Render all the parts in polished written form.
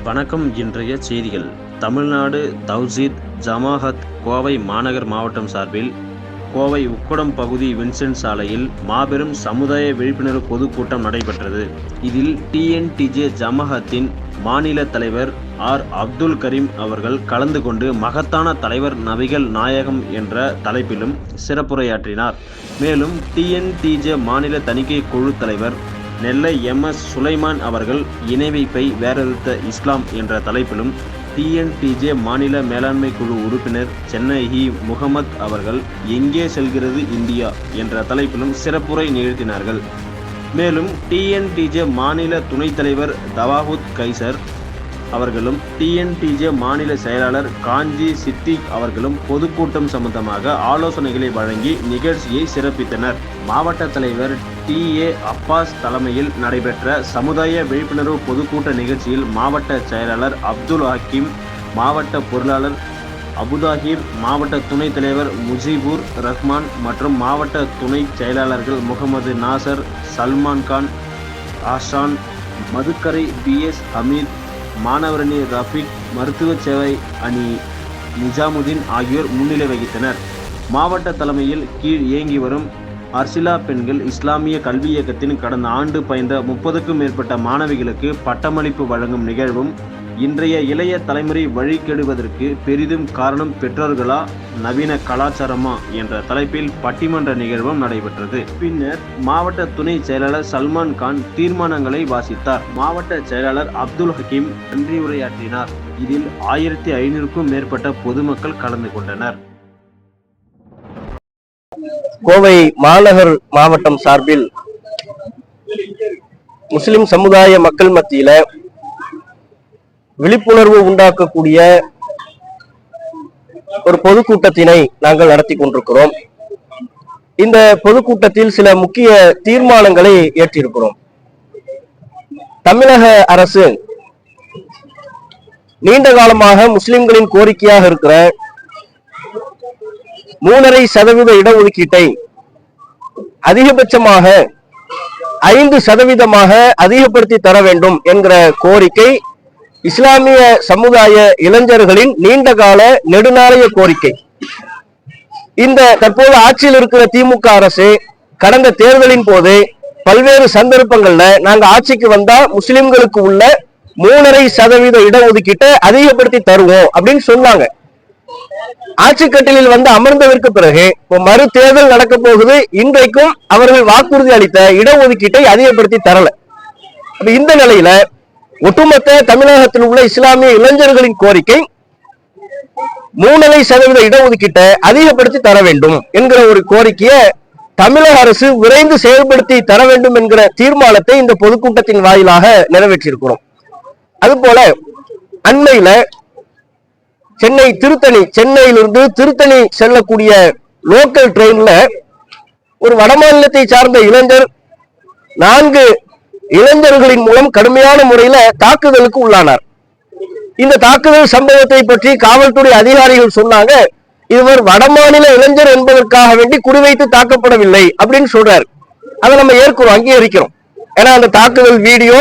வணக்கம். இன்றைய செய்திகள். தமிழ்நாடு தவ்ஹீத் ஜமாஅத் கோவை மாநகர் மாவட்டம் சார்பில் கோவை உக்கடம் பகுதி வின்சென்ட் சாலையில் மாபெரும் சமுதாய விழிப்புணர்வு பொதுக்கூட்டம் நடைபெற்றது. இதில் டிஎன்டிஜே ஜமாஅத்தின் மாநில தலைவர் ஆர். அப்துல் கரீம் அவர்கள் கலந்து கொண்டு மகத்தான தலைவர் நபிகள் நாயகம் என்ற தலைப்பிலும் சிறப்புரையாற்றினார். மேலும் டிஎன்டிஜே மாநில தணிக்கை குழு தலைவர் நெல்லை MS சுலைமான் அவர்கள் இணை வைப்பை வேறறுத்த இஸ்லாம் என்ற தலைப்பிலும், டிஎன்டிஜே மாநில மேலாண்மை குழு உறுப்பினர் சென்னை முகமது அவர்கள் எங்கே செல்கிறது இந்தியா என்ற தலைப்பிலும் சிறப்புரை நிகழ்த்தினார்கள். மேலும் டிஎன்டிஜே மாநில துணைத் தலைவர் தவாவுத் கைசர் அவர்களும் டிஎன்டிஜே மாநில செயலாளர் காஞ்சி சித்திக் அவர்களும் பொதுக்கூட்டம் சம்பந்தமாக ஆலோசனைகளை வழங்கி நிகழ்ச்சியை சிறப்பித்தனர். மாவட்ட தலைவர் TA அப்பாஸ் தலைமையில் நடைபெற்ற சமுதாய விழிப்புணர்வு பொதுக்கூட்ட நிகழ்ச்சியில் மாவட்ட செயலாளர் அப்துல் ஹக்கீம், மாவட்ட பொருளாளர் அபுதாஹிர், மாவட்ட துணைத் தலைவர் முஜிபுர் ரஹ்மான் மற்றும் மாவட்ட துணை செயலாளர்கள் முகமது நாசர், சல்மான் கான், ஆஷான், மதுக்கரை BS ஹமீத், மாணவரணி ரஃபீக், மருத்துவ சேவை அணி நிஜாமுதீன் ஆகியோர் முன்னிலை வகித்தனர். மாவட்ட தலைமையில் கீழ் இயங்கி வரும் அர்சிலா பெண்கள் இஸ்லாமிய கல்வி இயக்கத்தின் கடந்த ஆண்டு பயின்ற 30க்கும் மேற்பட்ட மாணவிகளுக்கு பட்டமளிப்பு வழங்கும் நிகழ்வும், இன்றைய இளைய தலைமுறை வழிகெடுவதற்கு பெரிதும் காரணம் பெற்றோர்களா நவீன கலாச்சாரமா என்ற தலைப்பில் பட்டிமன்ற நிகழ்வும் நடைபெற்றது. பின்னர் மாவட்ட துணை செயலாளர் சல்மான் கான் தீர்மானங்களை வாசித்தார். மாவட்ட செயலாளர் அப்துல் ஹக்கீம் நன்றி உரையாற்றினார். இதில் 1500க்கும் மேற்பட்ட பொதுமக்கள் கலந்து கொண்டனர். கோவை மாநகர் மாவட்டம் சார்பில் முஸ்லிம் சமுதாய மக்கள் மத்தியில விழிப்புணர்வு உண்டாக்கக்கூடிய ஒரு பொதுக்கூட்டத்தினை நாங்கள் நடத்தி கொண்டிருக்கிறோம். இந்த பொதுக்கூட்டத்தில் சில முக்கிய தீர்மானங்களை ஏற்றிருக்கிறோம். தமிழக அரசு நீண்ட காலமாக முஸ்லிம்களின் கோரிக்கையாக இருக்கிற 3.5% இடஒதுக்கீட்டை அதிகபட்சமாக 5% அதிகப்படுத்தி தர வேண்டும் என்கிற கோரிக்கை இஸ்லாமிய சமுதாய இளைஞர்களின் நீண்டகால நெடுநாளைய கோரிக்கை. இந்த தற்போது ஆட்சியில் இருக்கிற திமுக அரசு கடந்த தேர்தலின் போது பல்வேறு சந்தர்ப்பங்கள்ல நாங்க ஆட்சிக்கு வந்தா முஸ்லிம்களுக்கு உள்ள 3.5% இடஒதுக்கீட்டை அதிகப்படுத்தி தருவோம் அப்படின்னு சொன்னாங்க. ஆட்சி கட்டிலில் வந்து அமர்ந்ததற்கு பிறகு மறு தேர்தல் நடக்க போகுது. இன்றைக்கும் அவர்கள் வாக்குறுதி அளித்த இடஒதுக்கீட்டை அதிகப்படுத்தி தரல. இந்த நிலையில ஒட்டுமொத்த தமிழகத்தில் உள்ள இஸ்லாமிய இளைஞர்களின் கோரிக்கை 3.5% இடஒதுக்கீட்டை அதிகப்படுத்தி தர வேண்டும் என்கிற ஒரு கோரிக்கையை தமிழக அரசு விரைந்து செயல்படுத்தி தர வேண்டும் என்கிற தீர்மானத்தை இந்த பொதுக்கூட்டத்தின் வாயிலாக நிறைவேற்றியிருக்கிறோம். அதுபோல அண்மையில சென்னையிலிருந்து திருத்தணி செல்லக்கூடிய லோக்கல் ட்ரெயின்ல ஒரு வடமாநிலத்தை சார்ந்த இளைஞர் 4 இளைஞர்களின் மூலம் கடுமையான முறையில தாக்குதலுக்கு உள்ளானார். இந்த தாக்குதல் சம்பவத்தை பற்றி காவல்துறை அதிகாரிகள் சொன்னாங்க, இவர் வடமாநில இளைஞர் என்பதற்காக வேண்டி குறிவைத்து தாக்கப்படவில்லை அப்படின்னு சொல்றாரு. அதை நம்ம ஏற்கிறோம், அங்கீகரிக்கிறோம். ஏன்னா அந்த தாக்குதல் வீடியோ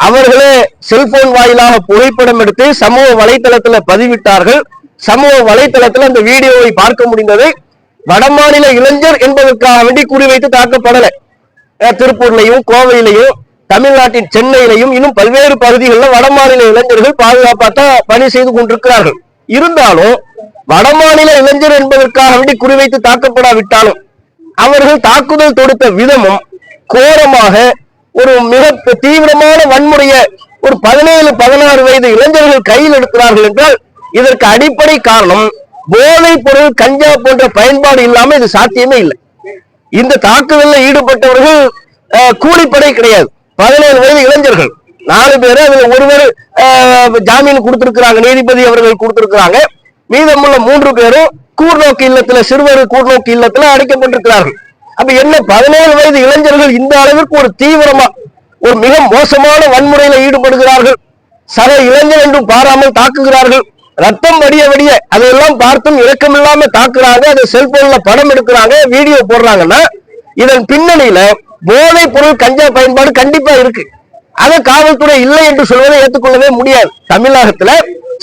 அவர்களே செல்போன் வாயிலாக புகைப்படம் எடுத்து சமூக வலைதளத்துல பதிவிட்டார்கள். சமூக வலைதளத்துல அந்த வீடியோவை பார்க்க முடிந்தது. வடமாநில இளைஞர் என்பதற்காக வேண்டி குறிவைத்து தாக்கப்படலை. திருப்பூர்லையும் கோவையிலையும் தமிழ்நாட்டின் சென்னையிலையும் இன்னும் பல்வேறு பகுதிகளில் வடமாநில இளைஞர்கள் பாதுகாப்பாக பணி செய்து கொண்டிருக்கிறார்கள். இருந்தாலும் வடமாநில இளைஞர் என்பதற்காக வேண்டி குறிவைத்து தாக்கப்படாவிட்டாலும் அவர்கள் தாக்குதல் தொடுத்த விதமும் கோரமாக ஒரு மிக தீவிரமான வன்முறையை ஒரு 17-16 வயது இளைஞர்கள் கையில் எடுக்கிறார்கள் என்றால் இதற்கு அடிப்படை காரணம் போதைப் பொருள், கஞ்சா போன்ற பயன்பாடு இல்லாம இது சாத்தியமே இல்லை. இந்த தாக்குதலில் ஈடுபட்டவர்கள் கூலிப்படை கிடையாது. 17 வயது இளைஞர்கள் 4 பேர், அதுல ஒருவர் ஜாமீன் கொடுத்திருக்கிறாங்க, நீதிபதி அவர்கள் கொடுத்திருக்கிறாங்க. மீதமுள்ள 3 பேரும் கூர்நோக்கு இல்லத்துல, சிறுவர் கூர்நோக்கு இல்லத்துல அடைக்கப்பட்டிருக்கிறார்கள். அப்ப என்ன 17 வயது இளைஞர்கள் இந்த அளவிற்கு ஒரு தீவிரமா ஒரு மிக மோசமான வன்முறையில ஈடுபடுகிறார்கள். சக இளைஞர் என்றும் பாராமல் தாக்குகிறார்கள். ரத்தம் வடிய அதையெல்லாம் பார்த்தும் இரக்கமில்லாம தாக்குறாங்க. அதை செல்போன்ல படம் எடுக்கிறாங்க, வீடியோ போடுறாங்கன்னா இதன் பின்னணியில போதைப் பொருள், கஞ்சா பயன்பாடு கண்டிப்பா இருக்கு. அதை காவல்துறை இல்லை என்று சொல்வதை ஏற்றுக்கொள்ளவே முடியாது. தமிழகத்துல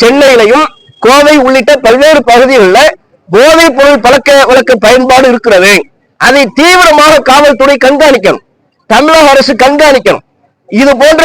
சென்னையிலையும் கோவை உள்ளிட்ட பல்வேறு பகுதிகளில் போதைப் பொருள் பழக்க வழக்க பயன்பாடு இருக்கிறது. அதை தீவிரமாக காவல்துறை கண்காணிக்கணும், தமிழக அரசு கண்காணிக்கணும். இது போன்ற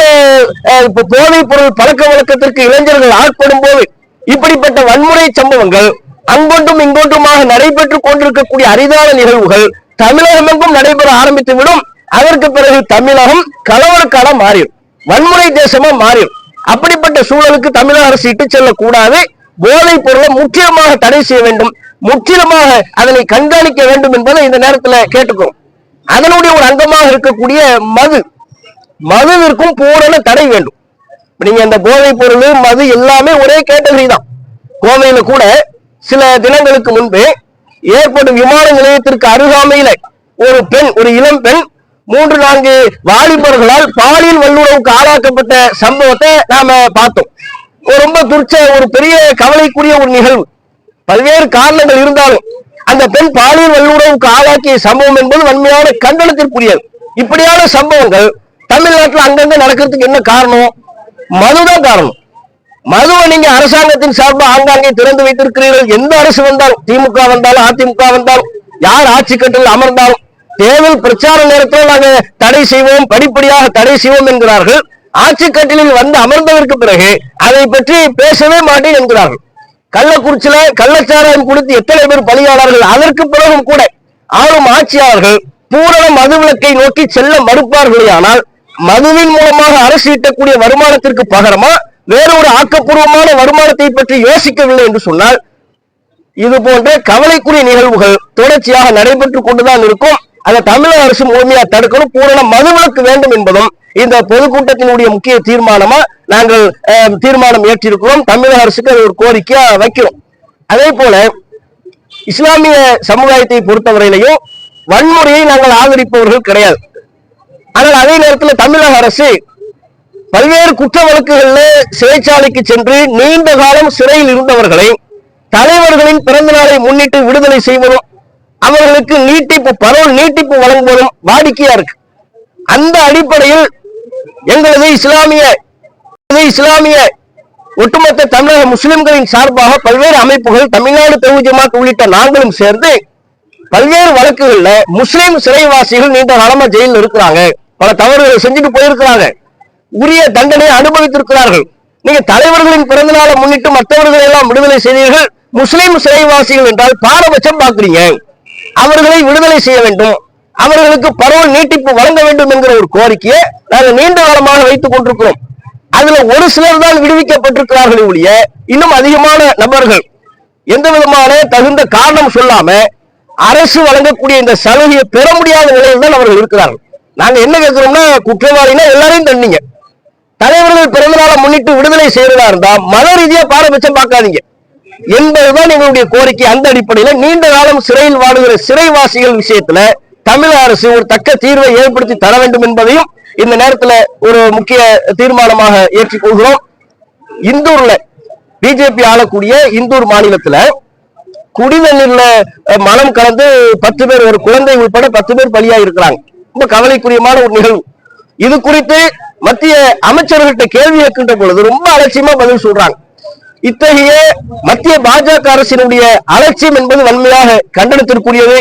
போதைப் பொருள் பழக்க வழக்கத்திற்கு இளைஞர்கள் ஆட்படும் போது இப்படிப்பட்ட வன்முறை சம்பவங்கள் அங்கொன்றும் இங்கொன்றுமாக நடைபெற்றுக் கொண்டிருக்கக்கூடிய அரிதான நிகழ்வுகள் தமிழகமெங்கும் நடைபெற ஆரம்பித்து விடும். அதற்கு பிறகு தமிழகம் கலவரக்காலம் மாறிடும், வன்முறை தேசமா மாறிடும். அப்படிப்பட்ட சூழலுக்கு தமிழக அரசு இட்டு செல்லக்கூடாது. போதைப் பொருளை முற்றிலுமாக தடை செய்ய வேண்டும், முற்றிலுமாக அதனை கண்காணிக்க வேண்டும் என்பதை இந்த நேரத்தில் கேட்டுக்கிறோம். அதனுடைய ஒரு அங்கமாக இருக்கக்கூடிய மதுவிற்கும் பூரண தடை வேண்டும். நீங்க இந்த போதைப் பொருள் மது எல்லாமே ஒரே கேட்டகரி தான். கோவையில கூட சில தினங்களுக்கு முன்பு ஏற்படும் விமான நிலையத்திற்கு அருகாமையில ஒரு இளம் பெண் 3-4 வாலிபர்களால் பாலியல் வல்லுறவுக்கு ஆளாக்கப்பட்ட சம்பவத்தை நாம பார்த்தோம். ரொம்ப ஒரு பெரிய கவலைக்குரிய ஒரு நிகழ்வு. பல்வேறு காரணங்கள் இருந்தாலும் அந்த பெண் பாலியல் வல்லுறவுக்கு ஆளாக்கிய சம்பவம் என்பது வன்மையான கண்டனத்திற்குரியது. இப்படியான சம்பவங்கள் தமிழ்நாட்டில் அங்கங்க நடக்கிறதுக்கு என்ன காரணம்? மதுதான் காரணம். மதுவை நீங்க அரசாங்கத்தின் சார்பாக ஆங்காங்கே திறந்து வைத்திருக்கிறீர்கள். எந்த அரசு வந்தாலும், திமுக வந்தாலும் அதிமுக வந்தாலும், யார் ஆட்சி கட்டில் அமர்ந்தாலும் தேர்தல் பிரச்சார நேரத்தில் நாங்கள் தடை செய்வோம், படிப்படியாக தடை செய்வோம் என்கிறார்கள். ஆட்சி கட்டிலில் வந்து அமர்ந்ததற்கு பிறகு அதை பற்றி பேசவே மாட்டேன் என்கிறார்கள். கள்ளக்குறிச்சியில கள்ளச்சாராயம் கொடுத்து எத்தனை பேர் பலியானார்கள். அதற்கு பிறகும் கூட ஆளும் ஆட்சியாளர்கள் பூரண மதுவிலக்கை நோக்கி செல்ல மறுப்பார்களே. ஆனால் மதுவின் மூலமாக அரசு ஈட்டக்கூடிய வருமானத்திற்கு பகரமா வேறொரு ஆக்கப்பூர்வமான வருமானத்தை பற்றி யோசிக்கவில்லை என்று சொன்னால் இது போன்ற கவலைக்குரிய நிகழ்வுகள் தொடர்ச்சியாக நடைபெற்றுக் கொண்டுதான் இருக்கும். அதை தமிழக அரசு முழுமையாக தடுக்கணும், பூரண மதுவிலக்கு வேண்டும் என்பதும் இந்த பொதுக்கூட்டத்தினுடைய முக்கிய தீர்மானமா நாங்கள் தீர்மானம் ஏற்றிருக்கிறோம். தமிழக அரசுக்கு அது ஒரு கோரிக்கையா வைக்கிறோம். அதே போல இஸ்லாமிய சமுதாயத்தை பொறுத்தவரையிலையும் வன்முறையை நாங்கள் ஆதரிப்பவர்கள் கிடையாது. ஆனால் அதே நேரத்தில் தமிழக அரசு பல்வேறு குற்ற வழக்குகளில் சிறைச்சாலைக்கு சென்று நீண்ட காலம் சிறையில் இருந்தவர்களை தலைவர்களின் பிறந்த நாளை முன்னிட்டு விடுதலை செய்வதும் அவர்களுக்கு பரோல் நீட்டிப்பு வழங்குவதும் வாடிக்கையா இருக்கு. அந்த அடிப்படையில் எங்களது இஸ்லாமிய ஒட்டுமொத்த தமிழக முஸ்லிம்களின் சார்பாக பல்வேறு அமைப்புகள், தமிழ்நாடு தௌஹீத் ஜமாத் உள்ளிட்ட நாங்களும் சேர்ந்து பல்வேறு வழக்குகள்ல முஸ்லிம் சிறைவாசிகள் நீண்ட காலமா ஜெயிலில் இருக்கிறாங்க, பல தவறுகளை செஞ்சுட்டு போயிருக்கிறாங்க, உரிய தண்டனையை அனுபவித்திருக்கிறார்கள். நீங்க தலைவர்களின் பிறந்த நாளை முன்னிட்டு மற்றவர்களை எல்லாம் விடுதலை செய்தீர்கள். முஸ்லிம் சிறைவாசிகள் என்றால் பாரபட்சம் பார்க்கிறீங்க. அவர்களை விடுதலை செய்ய வேண்டும், அவர்களுக்கு பரோல் நீட்டிப்பு வழங்க வேண்டும் என்கிற ஒரு கோரிக்கையை நாங்கள் நீண்ட காலமாக வைத்துக் கொண்டிருக்கிறோம். அதுல ஒரு சிலர் தான் விடுவிக்கப்பட்டிருக்கிறார்கள் ஒழிய இன்னும் அதிகமான நபர்கள் எந்த விதமான தகுந்த காரணம் சொல்லாம அரசு வழங்கக்கூடிய இந்த சலுகையை பெற முடியாத நிலையில் தான் அவர்கள் இருக்கிறார்கள். நாங்க என்ன கேட்கிறோம்னா, குற்றவாளினா எல்லாரையும் தண்டிங்க, தலைவர்கள் பிறந்த நாளை முன்னிட்டு விடுதலை செய்யறதா இருந்தா மத ரீதியா பாரபட்சம் பார்க்காதீங்க என்பதுதான் எங்களுடைய கோரிக்கை. அந்த அடிப்படையில் நீண்ட காலம் சிறையில் வாடுகிற சிறைவாசிகள் விஷயத்துல தமிழக அரசு ஒரு தக்க தீர்வை ஏற்படுத்தி தர வேண்டும் என்பதையும் இந்த நேரத்தில் ஒரு முக்கிய தீர்மானமாக ஏற்றுக்கொள்கிறோம். இந்தூர்ல பிஜேபி ஆளக்கூடிய இந்தூர் மாநிலத்துல குடிநீர்ல மலம் கலந்து 10 பேர், ஒரு குழந்தை உட்பட 10 பேர் பலியா இருக்கிறாங்க. ரொம்ப கவலைக்குரியமான ஒரு நிகழ்வு. இது குறித்து மத்திய அமைச்சர்கள்ட்ட கேள்வி கேட்கின்ற பொழுது ரொம்ப அலட்சியமா பதில் சொல்றாங்க. இத்தகைய மத்திய பாஜக அரசினுடைய அலட்சியம் என்பது வன்மையாக கண்டனத்திற்குரியது.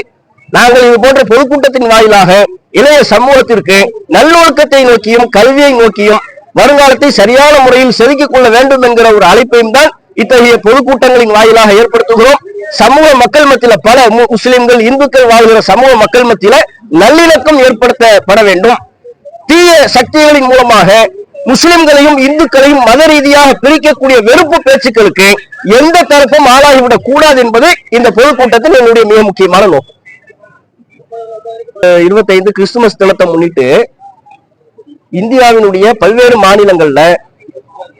நாங்கள் இது போன்ற பொதுக்கூட்டத்தின் வாயிலாக இளைய சமூகத்திற்கு நல்லொழுக்கத்தை நோக்கியும் கல்வியை நோக்கியும் வருங்காலத்தை சரியான முறையில் செதுக்கிக் கொள்ள வேண்டும் என்கிற ஒரு அழைப்பையும் தான் இத்தகைய பொதுக்கூட்டங்களின் வாயிலாக ஏற்படுத்துகிறோம். சமூக மக்கள் மத்தியில பல முஸ்லிம்கள், இந்துக்கள் வாழ்கிற சமூக மக்கள் மத்தியில நல்லிணக்கம் ஏற்படுத்தப்பட வேண்டும். தீய சக்திகளின் மூலமாக முஸ்லிம்களையும் இந்துக்களையும் மத ரீதியாக பிரிக்கக்கூடிய வெறுப்பு பேச்சுக்களுக்கு எந்த தரப்பும் ஆளாகிவிடக் கூடாது என்பது இந்த பொதுக்கூட்டத்தில் என்னுடைய மிக முக்கியமான நோக்கம். 25 கிறிஸ்துமஸ் தினத்தை முன்னிட்டு இந்தியாவினுடைய பல்வேறு மாநிலங்கள்ல,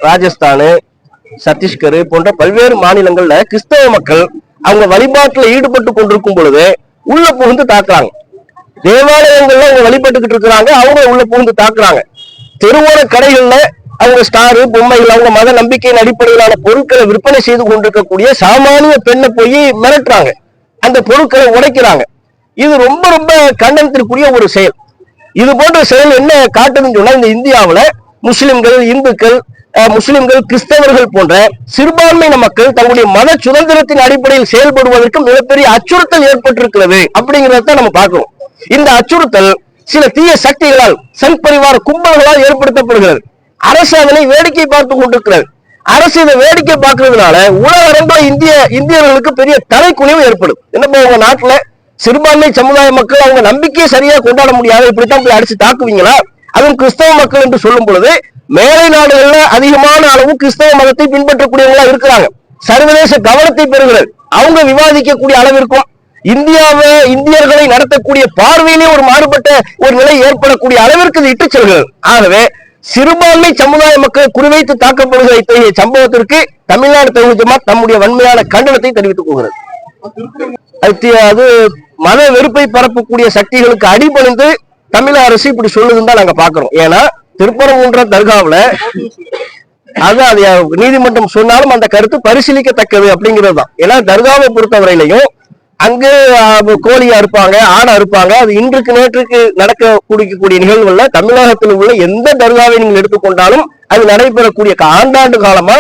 ராஜஸ்தான், சத்தீஸ்கர் போன்ற பல்வேறு மாநிலங்கள்ல கிறிஸ்தவ மக்கள் அவங்க வழிபாட்டில் ஈடுபட்டு கொண்டிருக்கும் பொழுது உள்ள புகுந்து தாக்குறாங்க. தேவாலயங்கள்ல அவங்க வழிபட்டுக்கிட்டு இருக்கிறாங்க, அவங்க உள்ள புகுந்து தாக்குறாங்க. தெருவோர கடைகள்ல அவங்க ஸ்டாரு, பொம்மைகள், அவங்க மத நம்பிக்கையின் அடிப்படையிலான பொருட்களை விற்பனை செய்து கொண்டிருக்கக்கூடிய சாமானிய பெண்ணை போய் மிரட்டுறாங்க, அந்த பொருட்களை உடைக்கிறாங்க. இது ரொம்ப ரொம்ப கண்டனத்திற்குரிய ஒரு செயல். இது போன்ற செயல் என்ன காட்டுதுன்னு சொன்னா, இந்த இந்தியாவில் முஸ்லிம்கள், இந்துக்கள், முஸ்லிம்கள், கிறிஸ்தவர்கள் போன்ற சிறுபான்மையின மக்கள் தங்களுடைய மத சுதந்திரத்தின் அடிப்படையில் செயல்படுவதற்கு மிகப்பெரிய அச்சுறுத்தல் ஏற்பட்டிருக்கிறது அப்படிங்கிறத நம்ம பார்க்கிறோம். இந்த அச்சுறுத்தல் சில தீய சக்திகளால், சங் பரிவார கும்பல்களால் ஏற்படுத்தப்படுகிறது. அரசு அதனை வேடிக்கை பார்த்து கொண்டிருக்கிறது. அரசு இதை வேடிக்கை பார்க்கறதுனால உலக அரங்கில் இந்தியர்களுக்கு பெரிய தலைக்குனிவு ஏற்படும். என்னப்பா உங்க நாட்டுல சிறுபான்மை சமுதாய மக்கள் அவங்க நம்பிக்கையை சரியா கொண்டாட முடியாது, இப்படித்தான் போய் அடிச்சு தாக்குவீங்களா? அதுவும் கிறிஸ்தவ மக்கள் என்று சொல்லும் பொழுது மேலை நாடுகள்ல அதிகமான அளவு கிறிஸ்தவ மதத்தை பின்பற்றக்கூடியவங்களா இருக்கிறாங்க. சர்வதேச கவனத்தை பெறுகிறது. அவங்க விவாதிக்கக்கூடிய அளவிற்கும் இந்தியர்களை நடத்தக்கூடிய பார்வையிலே ஒரு மாறுபட்ட ஒரு நிலை ஏற்படக்கூடிய அளவிற்கு இது இட்டு செல்கிறது. ஆகவே சிறுபான்மை சமுதாய மக்கள் குறிவைத்து தாக்கப்படுகிற இத்தகைய சம்பவத்திற்கு தமிழ்நாடு தௌஹீத் ஜமாத் தம்முடைய வன்மையான கண்டனத்தை தெரிவித்துக் கொள்கிறது. அது மத வெறுப்பை பரப்பக்கூடிய சக்திகளுக்கு அடிபணிந்து தமிழக அரசு இப்படி சொல்லுதுன்னு தான் நாங்க பாக்குறோம். ஏன்னா திருப்பரங்குன்றம் தர்காவுல அது நீதிமன்றம் சொன்னாலும் அந்த கருத்து பரிசீலிக்கத்தக்கது அப்படிங்கிறது தான். ஏன்னா தர்காவை பொறுத்தவரையிலையும் அங்கு கோழியா இருப்பாங்க, ஆடா இருப்பாங்க. அது இன்றுக்கு நேற்றுக்கு நடக்கக்கூடிய நிகழ்வுகள்ல தமிழகத்தில் உள்ள எந்த தர்காவை நீங்கள் எடுத்துக்கொண்டாலும் அது நடைபெறக்கூடிய ஆண்டாண்டு காலமா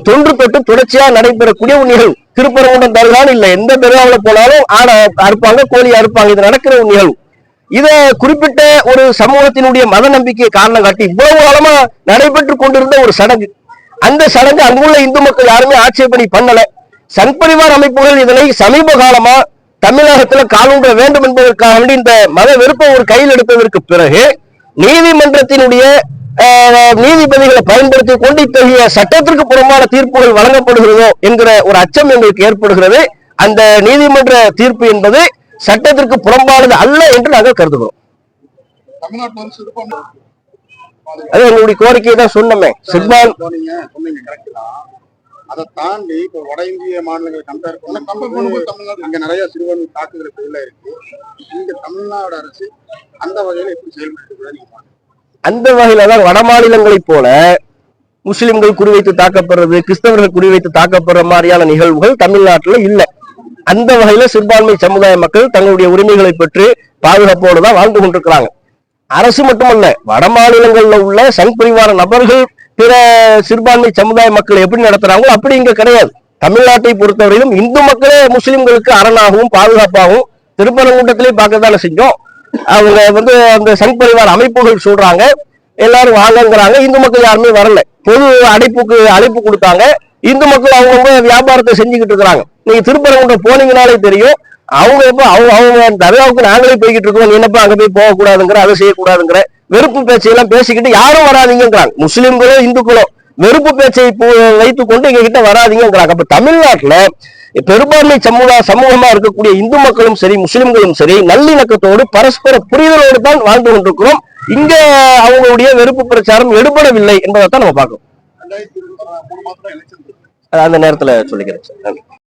தொன்று தொட்டு தொடர்ச்சியா நடைபெறக்கூடிய ஒரு நிகழ்வு. திருப்பரங்குன்றம் தர்கான்னு இல்ல, எந்த தர்காவில் போனாலும் ஆடா அறுப்பாங்க, கோழியா இருப்பாங்க. இது நடக்கிற ஒரு நிகழ்வு. இத குறிப்பிட்ட ஒரு சமூகத்தினுடைய மத நம்பிக்கையை காரணம் காட்டி இவ்வளவு காலமா நடைபெற்று கொண்டிருந்த ஒரு சடங்கு. அந்த சடங்கு அங்குள்ள இந்து மக்கள் யாருமே ஆட்சேபனை பண்ணல. சங் பரிவார் அமைப்புகள் இதனை சமீப காலமா தமிழகத்துல காலூன்ற வேண்டும் என்பதற்காக வேண்டி இந்த மத வெறுப்பை ஒரு கையில் எடுத்ததற்கு பிறகு நீதிமன்றத்தினுடைய நீதிபதிகளை பயன்படுத்தி கொண்டு இத்தகைய சட்டத்திற்கு புறம்பான தீர்ப்புகள் வழங்கப்படுகிறதோ என்கிற ஒரு அச்சம் எங்களுக்கு ஏற்படுகிறது. அந்த நீதிமன்ற தீர்ப்பு என்பது சட்டத்திற்கு புறம்பானது அல்ல என்று நாங்கள் கருதுகிறோம். அது எங்களுடைய கோரிக்கையை தான் சொன்னோமே. அதை தாண்டி இப்ப வட இந்திய மாநிலங்களை கம்பேர் பண்ணும்போது அங்க நிறைய சிறுபான்மை தாக்குதல் இருக்கு. இங்க தமிழ்நாடு அரசு அந்த வகையில எப்படி செயல்பட்டு அந்த வகையில தான் வட மாநிலங்களை போல முஸ்லிம்கள் குறிவைத்து தாக்கப்படுறது, கிறிஸ்தவர்கள் குறிவைத்து தாக்கப்படுற மாதிரியான நிகழ்வுகள் தமிழ்நாட்டுல இல்லை. அந்த வகையில சிறுபான்மை சமுதாய மக்கள் தங்களுடைய உரிமைகளை பெற்று பாதுகாப்போடு தான் வாழ்ந்து கொண்டிருக்கிறாங்க. அரசு மட்டுமல்ல, வட மாநிலங்கள்ல உள்ள சங் பரிவார நபர்கள் பிற சிறுபான்மை சமுதாய மக்கள் எப்படி நடத்துறாங்களோ அப்படி இங்க கிடையாது. தமிழ்நாட்டை பொறுத்தவரையிலும் இந்து மக்களே முஸ்லிம்களுக்கு அரணாகவும் பாதுகாப்பாகவும் திருப்பரங்குன்றத்திலே பார்க்கதானே செஞ்சோம். அவங்க அந்த சங் பரிவார அமைப்புகள் சொல்றாங்க, எல்லாரும் வாங்கங்கிறாங்க. இந்து மக்கள் யாருமே வரல. பொது அழைப்பு கொடுத்தாங்க. இந்து மக்கள் அவங்க வியாபாரத்தை செஞ்சுக்கிட்டு இருக்கிறாங்க. நீங்க திருப்பரங்குன்றம் போனீங்கனாலே தெரியும். அவங்க தர்காவுக்கு நாங்களே போய்கிட்டு இருக்கோம், என்னப்பா அங்க போய் போகக்கூடாதுங்கிற, அதை செய்யக்கூடாதுங்கிற வெறுப்பு பேச்சையெல்லாம் பேசிக்கிட்டு யாரும் வராதிங்கிறாங்க. முஸ்லிம்களோ இந்துக்களோ வெறுப்பு பேச்சை வைத்துக் கொண்டு எங்க கிட்ட வராதிங்கிறாங்க. அப்ப தமிழ்நாட்டுல பெரும்பான்மை சமூகமா இருக்கக்கூடிய இந்து மக்களும் சரி முஸ்லிம்களும் சரி நல்லிணக்கத்தோடு பரஸ்பர புரிதலோடு தான் வாழ்ந்து கொண்டிருக்கிறோம். இங்க அவங்களுடைய வெறுப்பு பிரச்சாரம் எடுபடவில்லை என்பதைத்தான் நம்ம பார்க்கிறோம். அந்த நேரத்துல சொல்லிக்கிறேன் சார். நன்றி.